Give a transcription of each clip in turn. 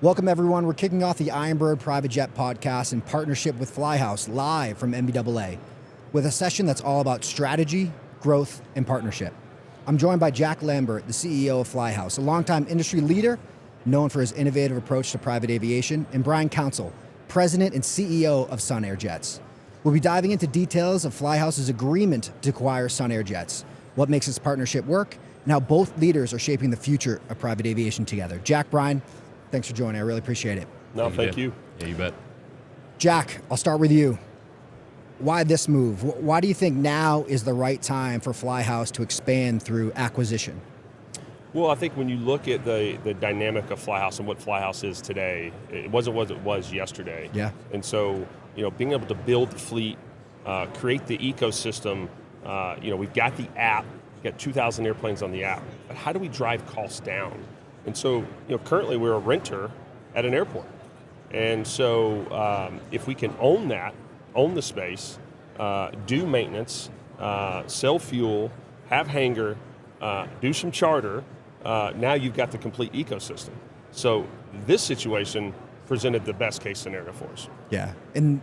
Welcome, everyone. We're kicking off the Ironbird Private Jet podcast in partnership with Flyhouse, live from NBAA, with a session that's all about strategy, growth, and partnership. I'm joined by Jack Lambert, the CEO of Flyhouse, a longtime industry leader known for his innovative approach to private aviation, and Brian Counsil, President and CEO of Sun Air Jets. We'll be diving into details of Flyhouse's agreement to acquire Sun Air Jets, what makes this partnership work, and how both leaders are shaping the future of private aviation together. Jack, Brian, thanks for joining. I really appreciate it. No, thank you. Yeah, you bet. Jack, I'll start with you. Why this move? Why do you think now is the right time for Flyhouse to expand through acquisition? Well, I think when you look at the dynamic of Flyhouse and what Flyhouse is today, it wasn't what it was yesterday. Yeah. And so, being able to build the fleet, create the ecosystem, we've got the app, we've got 2,000 airplanes on the app, but how do we drive costs down? And so, currently we're a renter at an airport. And so if we can own the space, do maintenance, sell fuel, have hangar, do some charter, now you've got the complete ecosystem. So this situation presented the best case scenario for us. Yeah, and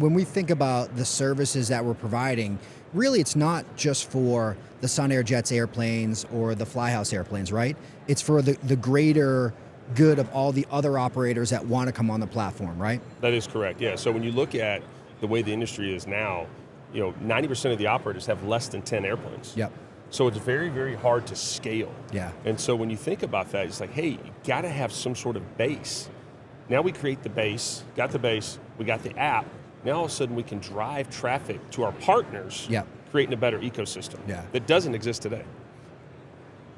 when we think about the services that we're providing, really it's not just for the Sun Air Jets airplanes or the Flyhouse airplanes, right? It's for the greater good of all the other operators that want to come on the platform, right? That is correct, yeah. So when you look at the way the industry is now, 90% of the operators have less than 10 airplanes. Yep. So it's very, very hard to scale. Yeah. And so when you think about that, it's like, hey, you got to have some sort of base. Now we create the base, got the base, we got the app. Now all of a sudden we can drive traffic to our partners, yep, creating a better ecosystem that doesn't exist today.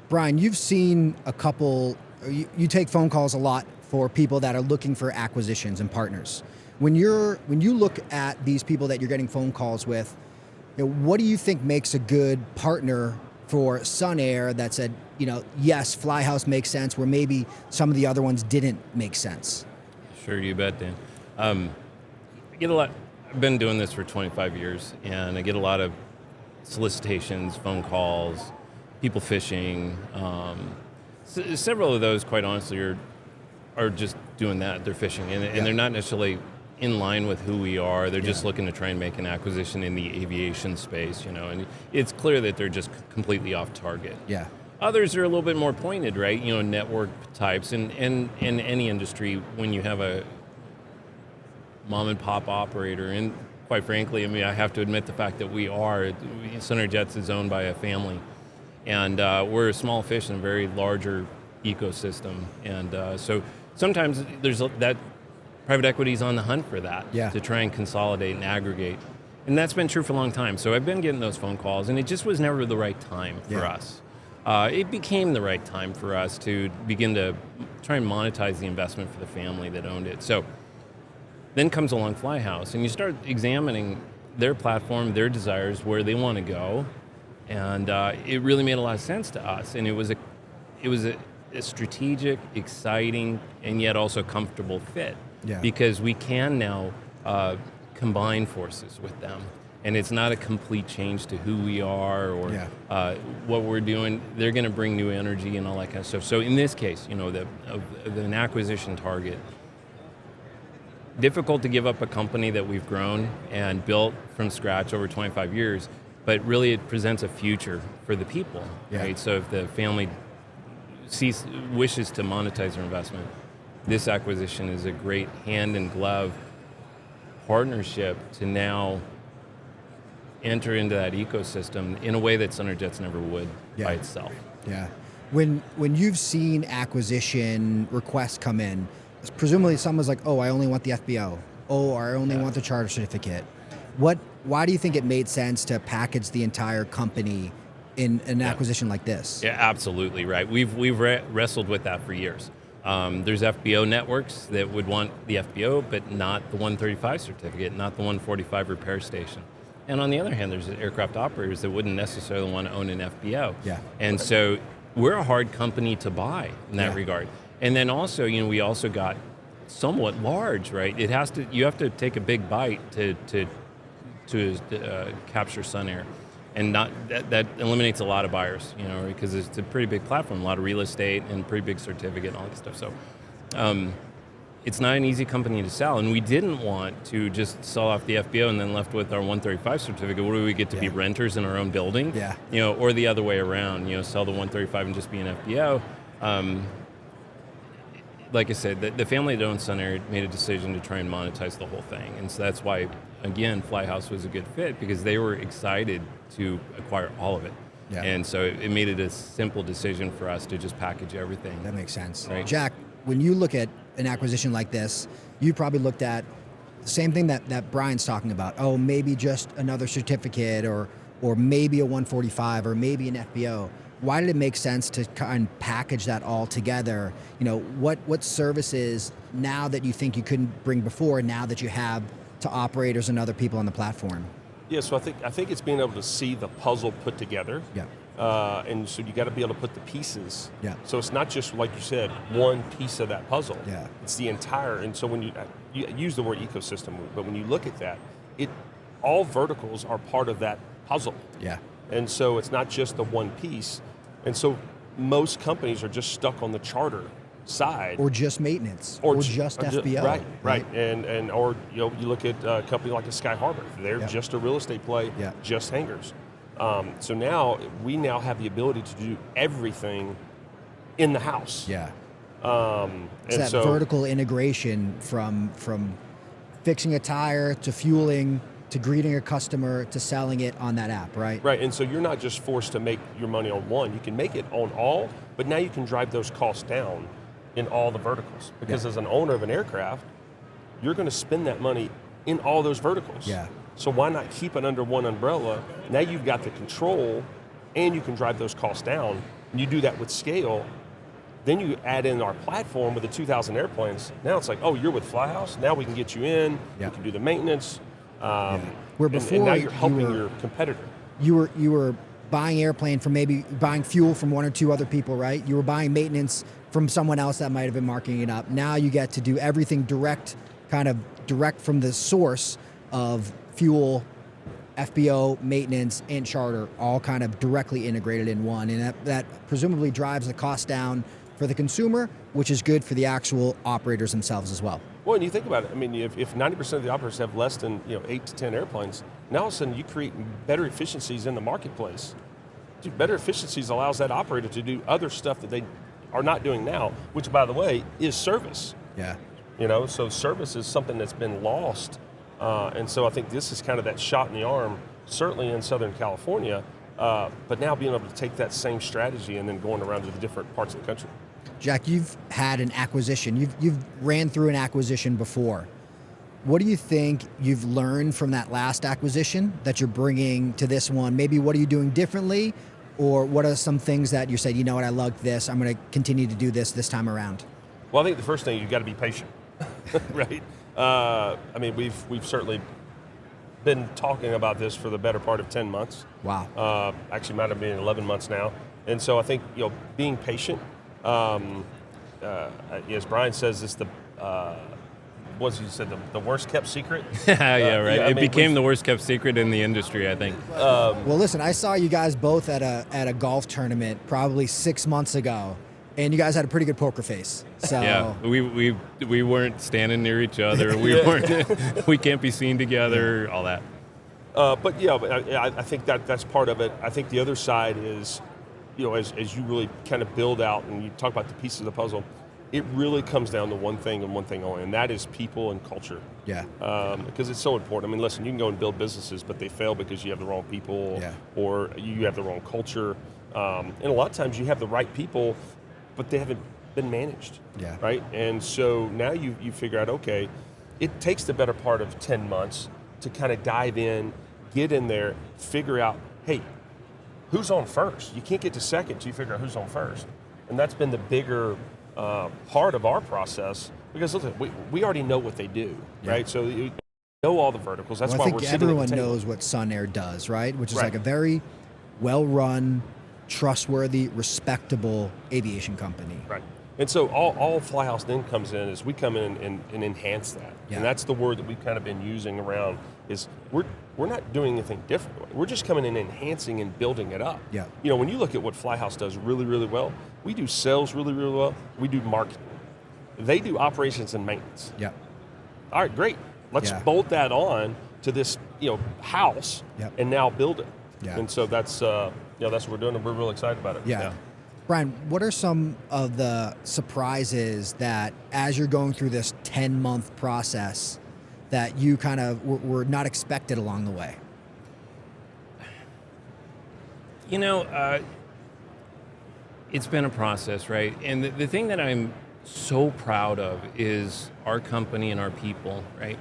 Brian, you've seen a couple, you take phone calls a lot for people that are looking for acquisitions and partners. When you look at these people that you're getting phone calls with, what do you think makes a good partner for Sun Air that said, yes, Flyhouse makes sense, where maybe some of the other ones didn't make sense? Sure, you bet, Dan. I get a lot. I've been doing this for 25 years, and I get a lot of solicitations, phone calls, people fishing. Several of those, quite honestly, are just doing that. They're fishing, and they're not necessarily in line with who we are. They're just looking to try and make an acquisition in the aviation space, and it's clear that they're just completely off target. Yeah. Others are a little bit more pointed, right? Network types. And in any industry, when you have a mom and pop operator, and quite frankly, I have to admit the fact that Sun Air Jets is owned by a family. And we're a small fish in a very larger ecosystem. And so sometimes there's that private equity is on the hunt for that, to try and consolidate and aggregate. And that's been true for a long time. So I've been getting those phone calls, and it just was never the right time for us. It became the right time for us to begin to try and monetize the investment for the family that owned it. So then comes along Flyhouse, and you start examining their platform, their desires, where they want to go, and it really made a lot of sense to us. And it was a strategic, exciting, and yet also comfortable fit, because we can now combine forces with them. And it's not a complete change to who we are or what we're doing. They're going to bring new energy and all that kind of stuff. So in this case, an acquisition target, difficult to give up a company that we've grown and built from scratch over 25 years, but really it presents a future for the people, right? So if the family wishes to monetize their investment, this acquisition is a great hand-in-glove partnership to now enter into that ecosystem in a way that Sun Air Jets never would by itself. Yeah. When you've seen acquisition requests come in, presumably someone's like, oh, I only want the FBO. Oh, or I only want the charter certificate. Why do you think it made sense to package the entire company in an acquisition like this? Yeah, absolutely right. We've wrestled with that for years. There's FBO networks that would want the FBO, but not the 135 certificate, not the 145 repair station. And on the other hand, there's aircraft operators that wouldn't necessarily want to own an FBO. Yeah. And so we're a hard company to buy in that regard. And then also, we also got somewhat large, right? You have to take a big bite to capture Sun Air. And not that eliminates a lot of buyers, because it's a pretty big platform, a lot of real estate and pretty big certificate and all that stuff. So it's not an easy company to sell, and we didn't want to just sell off the FBO and then left with our 135 certificate. What do we get to be renters in our own building? Yeah. Or the other way around, sell the 135 and just be an FBO. Like I said, the family that owns Sun Air made a decision to try and monetize the whole thing. And so that's why, again, Flyhouse was a good fit, because they were excited to acquire all of it. Yeah. And so it made it a simple decision for us to just package everything. That makes sense. Right. Jack, when you look at an acquisition like this, you probably looked at the same thing that Brian's talking about. Oh, maybe just another certificate, or maybe a 145, or maybe an FBO. Why did it make sense to kind of package that all together? What services now that you think you couldn't bring before, now that you have to operators and other people on the platform? Yeah, so I think it's being able to see the puzzle put together. Yeah. And so you got to be able to put the pieces. Yeah. So it's not just, like you said, one piece of that puzzle. Yeah. It's the entire. And so when you use the word ecosystem, but when you look at that, all verticals are part of that puzzle. Yeah. And so it's not just the one piece. And so most companies are just stuck on the charter side. Or just maintenance. Or just FBO. Right. And or you look at a company like a Sky Harbor. They're just a real estate play, just hangars. So now we have the ability to do everything in the house. Yeah. And that vertical integration from fixing a tire to fueling to greeting a customer to selling it on that app, right? Right, and so you're not just forced to make your money on one. You can make it on all, but now you can drive those costs down in all the verticals. Because as an owner of an aircraft, you're going to spend that money in all those verticals. Yeah. So why not keep it under one umbrella? Now you've got the control, and you can drive those costs down. And you do that with scale. Then you add in our platform with the 2,000 airplanes. Now it's like, oh, you're with Flyhouse. Now we can get you in. You can do the maintenance. Where before and now you're helping your competitor. You were buying airplane from maybe buying fuel from one or two other people, right? You were buying maintenance from someone else that might have been marking it up. Now you get to do everything direct from the source of fuel, FBO, maintenance, and charter, all kind of directly integrated in one. And that presumably drives the cost down for the consumer, which is good for the actual operators themselves as well. Well, and you think about it, I mean, if 90% of the operators have less than 8 to 10 airplanes, now all of a sudden you create better efficiencies in the marketplace. Dude, better efficiencies allows that operator to do other stuff that they are not doing now, which, by the way, is service. Yeah. So service is something that's been lost. And so I think this is kind of that shot in the arm, certainly in Southern California, but now being able to take that same strategy and then going around to the different parts of the country. Jack, you've had an acquisition. You've ran through an acquisition before. What do you think you've learned from that last acquisition that you're bringing to this one? Maybe what are you doing differently? Or what are some things that you said, you know what, I like this, I'm going to continue to do this time around? Well, I think the first thing, you've got to be patient, right? I mean, we've certainly been talking about this for the better part of 10 months. Wow. Actually might have been 11 months now. And so I think, being patient, as Brian says, it's the worst kept secret. Yeah, right. It became the worst kept secret in the industry, I think. Well, listen, I saw you guys both at a golf tournament probably 6 months ago, and you guys had a pretty good poker face. So yeah, we weren't standing near each other. We can't be seen together. All that. But I think that's part of it. I think the other side is, as you really kind of build out and you talk about the pieces of the puzzle, it really comes down to one thing and one thing only, and that is people and culture. Yeah. Because it's so important. I mean, listen, you can go and build businesses, but they fail because you have the wrong people or you have the wrong culture. And a lot of times you have the right people, but they haven't been managed. Yeah. Right? And so now you figure out, okay, it takes the better part of 10 months to kind of dive in, get in there, figure out, hey, who's on first? You can't get to second until you figure out who's on first. And that's been the bigger part of our process, because listen, we already know what they do, right? So you know all the verticals. That's why we're sitting at the table. I think everyone knows what Sun Air does, right? Which is like a very well-run, trustworthy, respectable aviation company. Right. And so all Flyhouse then comes in is we come in and enhance that. Yeah. And that's the word that we've kind of been using around is we're not doing anything different. We're just coming in and enhancing and building it up. Yeah. When you look at what Flyhouse does really, really well, we do sales really, really well. We do marketing. They do operations and maintenance. Yep. All right, great. Let's Yeah. bolt that on to this, house, Yep. and now build it. Yeah. And so that's what we're doing, and we're really excited about it. Yeah. Brian, what are some of the surprises that, as you're going through this 10-month process, that you kind of were not expected along the way? It's been a process, right? And the thing that I'm so proud of is our company and our people, right?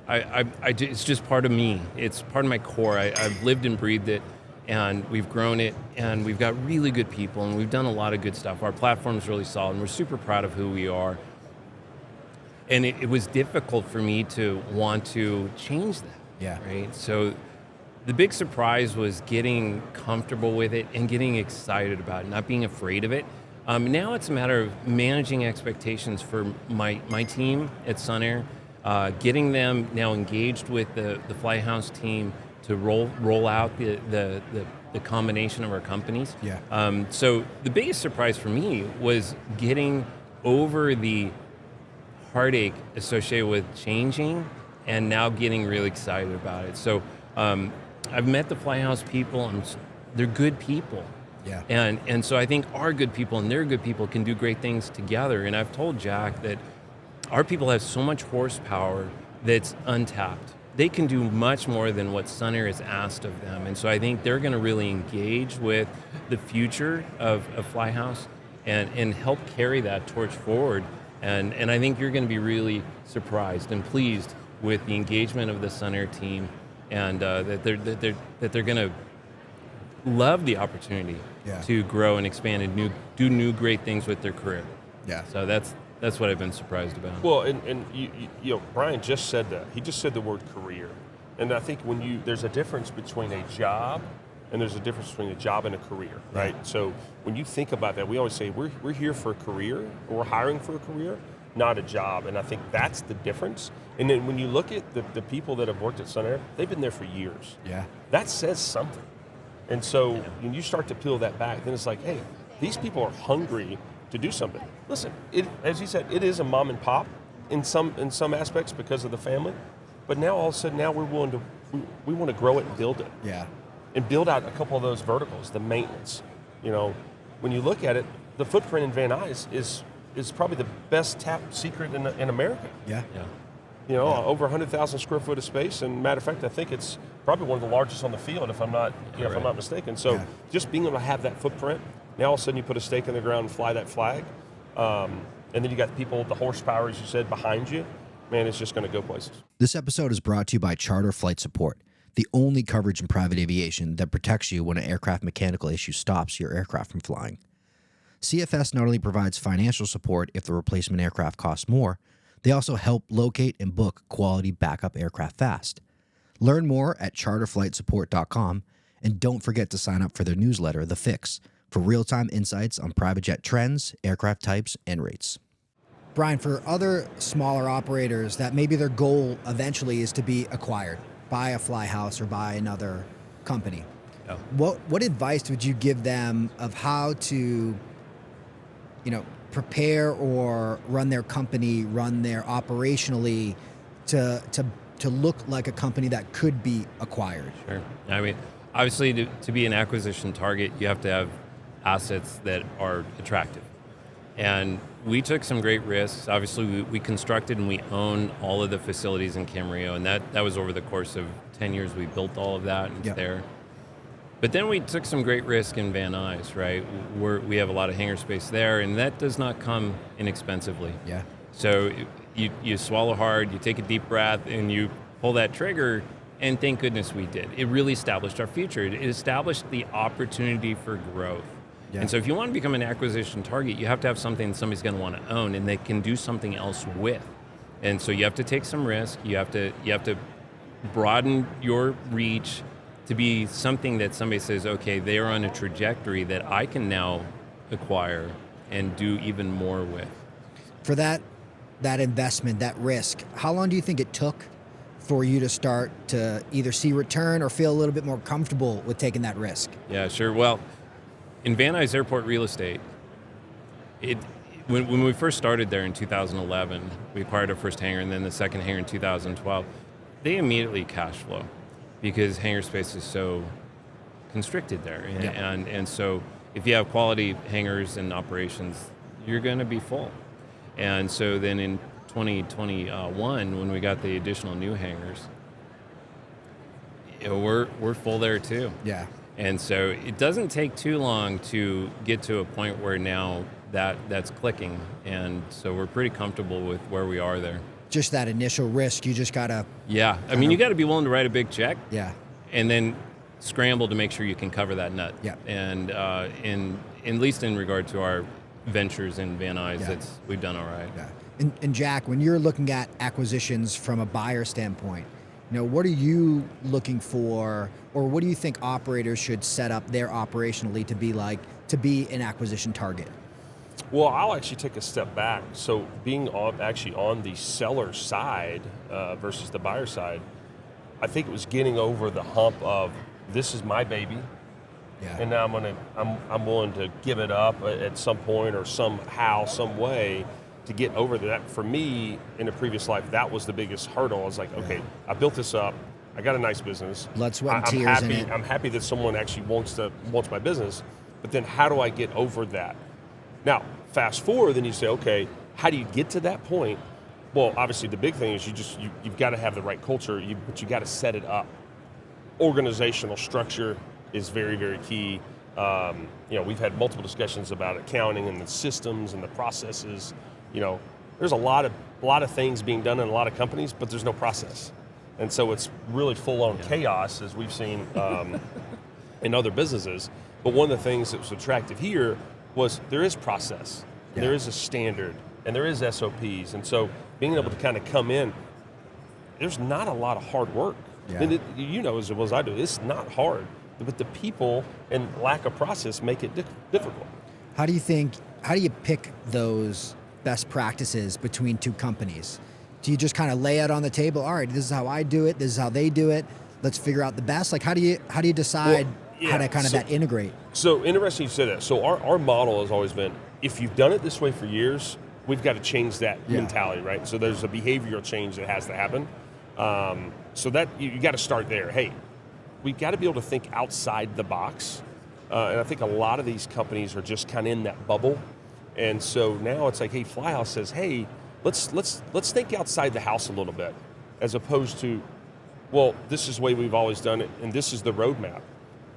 It's just part of me. It's part of my core. I've lived and breathed it, and we've grown it, and we've got really good people, and we've done a lot of good stuff. Our platform is really solid, and we're super proud of who we are. And it was difficult for me to want to change that, Yeah. right? So the big surprise was getting comfortable with it and getting excited about it, not being afraid of it. Now it's a matter of managing expectations for my team at Sunair, getting them now engaged with the Flyhouse team to roll out the combination of our companies. Yeah. So the biggest surprise for me was getting over the heartache associated with changing and now getting really excited about it. So I've met the Flyhouse people. They're good people. Yeah. And so I think our good people and their good people can do great things together. And I've told Jack that our people have so much horsepower that's untapped. They can do much more than what Sunair has asked of them. And so I think they're going to really engage with the future of Flyhouse and help carry that torch forward. And I think you're going to be really surprised and pleased with the engagement of the Sunair team, and that they're going to love the opportunity to grow and expand and do new great things with their career. Yeah. So that's what I've been surprised about. Well, and Brian just said that. He just said the word career, and I think there's a difference between a job and there's a difference between a job and a career, right? So when you think about that, we always say we're here for a career, or we're hiring for a career, not a job. And I think that's the difference. And then when you look at the people that have worked at Sunair, they've been there for years. Yeah. That says something. And so when you start to peel that back, then it's like, hey, these people are hungry to do something. Listen, as you said, it is a mom and pop in some aspects because of the family, but now all of a sudden we're willing to we want to grow it and build it. Yeah. And build out a couple of those verticals, the maintenance. When you look at it, the footprint in Van Nuys is probably the best top secret in America. Yeah. Over 100,000 square foot of space, and matter of fact, I think it's probably one of the largest on the field, if I'm not mistaken. So just being able to have that footprint, now all of a sudden you put a stake in the ground and fly that flag, and then you got the people, the horsepower, as you said, behind you. Man, it's just going to go places. This episode is brought to you by Charter Flight Support, the only coverage in private aviation that protects you when an aircraft mechanical issue stops your aircraft from flying. CFS not only provides financial support if the replacement aircraft costs more, they also help locate and book quality backup aircraft fast. Learn more at charterflightsupport.com, and don't forget to sign up for their newsletter, The Fix, for real-time insights on private jet trends, aircraft types, and rates. Brian, for other smaller operators that maybe their goal eventually is to be acquired by a Flyhouse or by another company, what advice would you give them of how to, prepare or run their company, run their operationally to look like a company that could be acquired? Sure. I mean, obviously, to be an acquisition target, you have to have assets that are attractive. And we took some great risks. Obviously, we constructed and we own all of the facilities in Camarillo, and that was over the course of 10 years. We built all of that, and it's there. But then we took some great risk in Van Nuys, right? We have a lot of hangar space there, and that does not come inexpensively. Yeah. So you swallow hard, you take a deep breath, and you pull that trigger, and thank goodness we did. It really established our future. It established the opportunity for growth. Yeah. And so if you want to become an acquisition target, you have to have something that somebody's going to want to own and they can do something else with. And so you have to take some risk. You have to broaden your reach to be something that somebody says, okay, they're on a trajectory that I can now acquire and do even more with. For that investment, that risk, how long do you think it took for you to start to either see return or feel a little bit more comfortable with taking that risk? Yeah, sure. Well, in Van Nuys Airport real estate, when we first started there in 2011, we acquired our first hangar and then the second hangar in 2012. They immediately cash flow because hangar space is so constricted there. And so if you have quality hangars and operations, you're going to be full. And so then in 2021, when we got the additional new hangars, we're full there too. Yeah. And so it doesn't take too long to get to a point where now that's clicking. And so we're pretty comfortable with where we are there. Just that initial risk, you just got to... Yeah. I mean, you got to be willing to write a big check. Yeah. And then scramble to make sure you can cover that nut. Yeah. And at least in regard to our ventures in Van Nuys, we've done all right. Yeah. And Jack, when you're looking at acquisitions from a buyer standpoint, what are you looking for, or what do you think operators should set up their operationally to be an acquisition target? Well, I'll actually take a step back. So being on the seller side versus the buyer side, I think it was getting over the hump of this is my baby, and now I'm willing to give it up at some point or somehow, some way, to get over that. For me, in a previous life, that was the biggest hurdle. I was like, okay, I built this up. I got a nice business. Blood, sweat, and tears in it. I'm happy that someone actually wants my business. But then how do I get over that? Now, fast forward, then you say, okay, how do you get to that point? Well, obviously the big thing is you've got to have the right culture, but you got to set it up. Organizational structure is very, very key. We've had multiple discussions about accounting and the systems and the processes. There's a lot of things being done in a lot of companies, but there's no process. And so it's really full-on chaos, as we've seen in other businesses. But one of the things that was attractive here was there is process, there is a standard, and there is SOPs. And so being able to kind of come in, there's not a lot of hard work. Yeah. And as well as I do, it's not hard. But the people and lack of process make it difficult. How do you pick those best practices between two companies? Do you just kind of lay it on the table? All right, this is how I do it. This is how they do it. Let's figure out the best. Like, how do you decide how to kind of that integrate? So interesting you say that. So our model has always been, if you've done it this way for years, we've got to change that mentality, right? So there's a behavioral change that has to happen. So that you got to start there. Hey, we've got to be able to think outside the box. And I think a lot of these companies are just kind of in that bubble. And so now it's like, hey, Flyhouse says, hey, let's think outside the house a little bit, as opposed to, well, this is the way we've always done it, and this is the roadmap.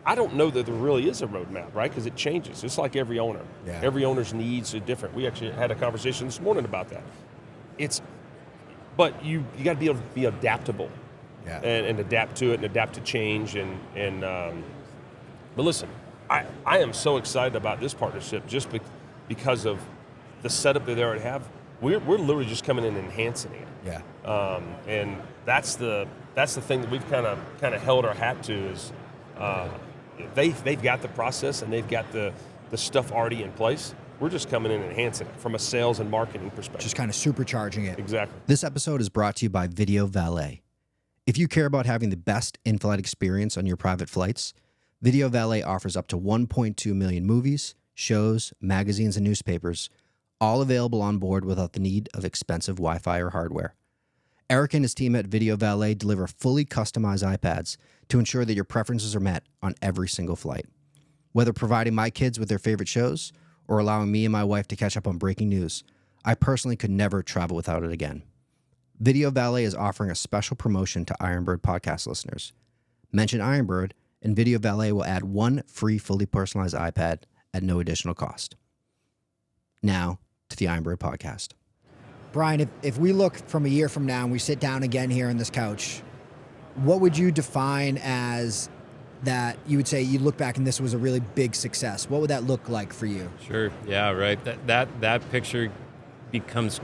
I don't know that there really is a roadmap, right? Because it changes. It's like every owner. Yeah. Every owner's needs are different. We actually had a conversation this morning about that. But you got to be able to be adaptable, and adapt to it and adapt to change. But listen, I am so excited about this partnership just because of the setup that they already have. We're literally just coming in and enhancing it. Yeah. And that's the thing that we've kind of held our hat to is they've got the process and they've got the stuff already in place. We're just coming in and enhancing it from a sales and marketing perspective. Just kind of supercharging it. Exactly. This episode is brought to you by Video Valet. If you care about having the best in-flight experience on your private flights, Video Valet offers up to 1.2 million movies, shows, magazines, and newspapers, all available on board without the need of expensive Wi-Fi or hardware. Eric and his team at Video Valet deliver fully customized iPads to ensure that your preferences are met on every single flight. Whether providing my kids with their favorite shows or allowing me and my wife to catch up on breaking news, I personally could never travel without it again. Video Valet is offering a special promotion to Ironbird podcast listeners. Mention Ironbird, and Video Valet will add one free fully personalized iPad at no additional cost. Now, to the Ironbird podcast. Brian, if we look from a year from now and we sit down again here on this couch, what would you define as that you would say you look back and this was a really big success? What would that look like for you? Sure. Yeah, right. That picture becomes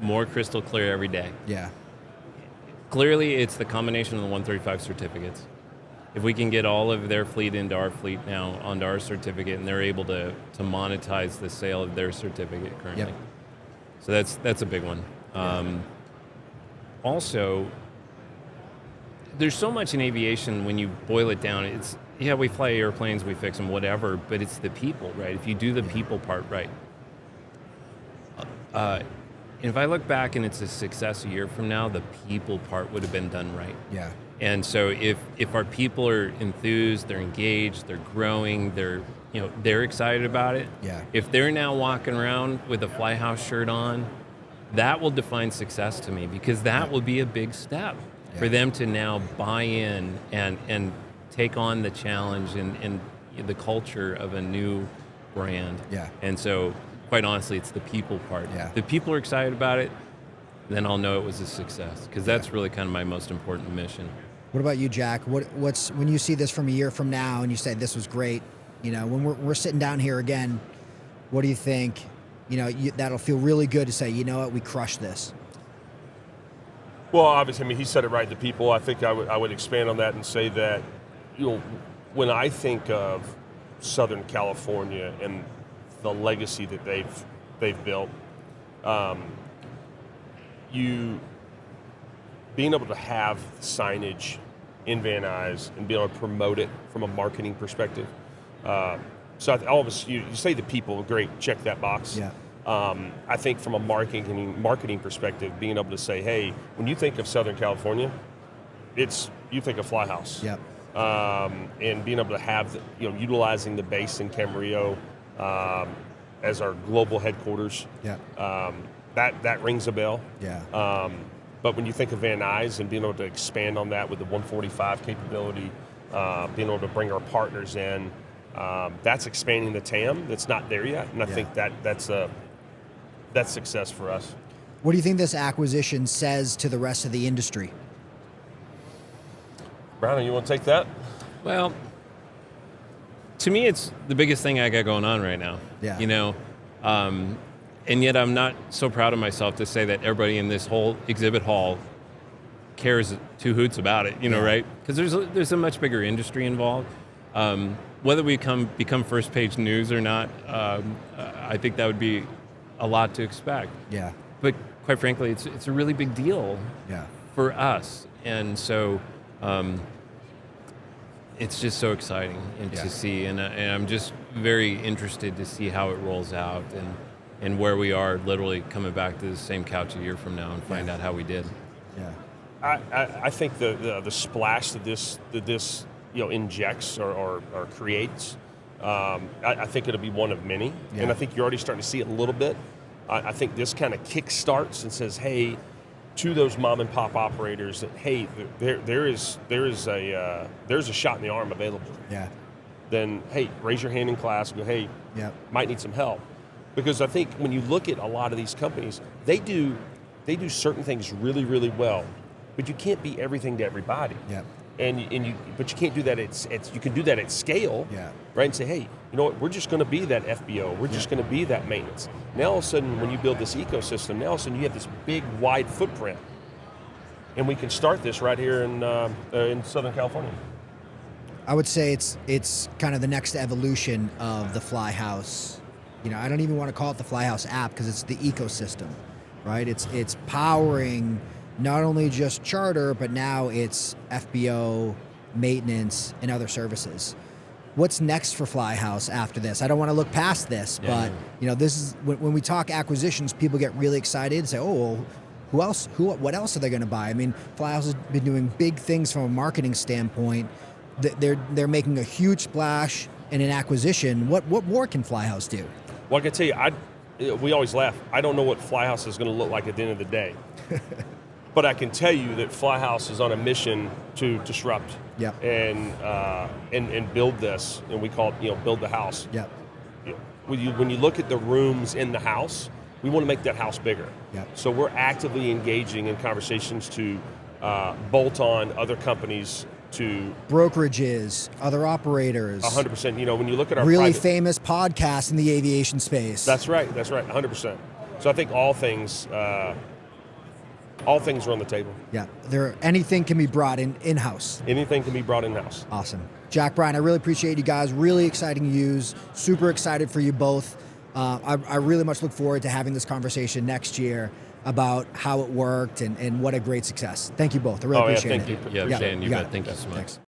more crystal clear every day. Yeah. Clearly, it's the combination of the 135 certificates. If we can get all of their fleet into our fleet now, onto our certificate, and they're able to monetize the sale of their certificate currently. Yep. So that's a big one. Also, there's so much in aviation when you boil it down. We fly airplanes, we fix them, whatever, but it's the people, right? If you do the people part right, if I look back and it's a success a year from now, the people part would have been done right. Yeah. And so if our people are enthused, they're engaged, they're growing, they're excited about it. Yeah. If they're now walking around with a Flyhouse shirt on, that will define success to me, because that will be a big step for them to now buy in and take on the challenge and the culture of a new brand. Yeah. And so, quite honestly, it's the people part. Yeah. The people are excited about it, then I'll know it was a success, because that's really kind of my most important mission. What about you, Jack? What's when you see this from a year from now and you say this was great? When we're sitting down here again, what do you think? That'll feel really good to say, you know what, we crushed this. Well, obviously, he said it right, the people. I think I would expand on that and say that, when I think of Southern California and the legacy that they've built, being able to have signage in Van Nuys and being able to promote it from a marketing perspective. So all of us, you say the people, great, check that box. Yeah. I think from a marketing perspective, being able to say, hey, when you think of Southern California, you think of Flyhouse. Yep. And being able to have, utilizing the base in Camarillo as our global headquarters. Yeah. That rings a bell. Yeah. But when you think of Van Nuys and being able to expand on that with the 145 capability, being able to bring our partners in, that's expanding the TAM that's not there yet. And I think that's success for us. What do you think this acquisition says to the rest of the industry? Brandon, you want to take that? Well, to me, it's the biggest thing I got going on right now. Yeah. And yet I'm not so proud of myself to say that everybody in this whole exhibit hall cares two hoots about it, right? Because there's a much bigger industry involved. Whether we become first page news or not, I think that would be a lot to expect. Yeah. But quite frankly, it's a really big deal for us. And so it's just so exciting to see. And I'm just very interested to see how it rolls out and where we are literally coming back to the same couch a year from now and find out how we did. Yeah. I think the splash that this injects or creates, I think it'll be one of many, and I think you're already starting to see it a little bit. I think this kind of kick starts and says, hey, to those mom and pop operators, that hey, there is a shot in the arm available. Yeah. Then hey, raise your hand in class and go, hey, might need some help, because I think when you look at a lot of these companies, they do certain things really, really well, but you can't be everything to everybody. Yeah. But you can't do that. You can do that at scale, right? And say, hey, you know what? We're just going to be that FBO. We're just going to be that maintenance. Now all of a sudden, when you build this ecosystem, now all of a sudden you have this big, wide footprint, and we can start this right here in Southern California. I would say it's kind of the next evolution of the Flyhouse. I don't even want to call it the Flyhouse app, because it's the ecosystem, right? It's powering not only just charter, but now it's FBO, maintenance, and other services. What's next for Flyhouse after this? I don't want to look past this, but this is when we talk acquisitions, people get really excited and say, "Oh, well, what else are they going to buy?" I mean, Flyhouse has been doing big things from a marketing standpoint. They're making a huge splash in an acquisition. What more can Flyhouse do? Well, I can tell you, we always laugh. I don't know what Flyhouse is going to look like at the end of the day. But I can tell you that Flyhouse is on a mission to disrupt and build this, and we call it, build the house. Yep. When you look at the rooms in the house, we want to make that house bigger. Yep. So we're actively engaging in conversations to bolt on other companies to brokerages, other operators. 100%. When you look at our really famous podcasts in the aviation space. That's right. 100%. So I think all things are on the table. Yeah, anything can be brought in-house. Anything can be brought in-house. Awesome. Jack, Brian, I really appreciate you guys. Really exciting news. Super excited for you both. I really much look forward to having this conversation next year about how it worked and what a great success. Thank you both. I really appreciate it. Thank you. Yeah, Shane, you bet. Thank you so much. Thanks.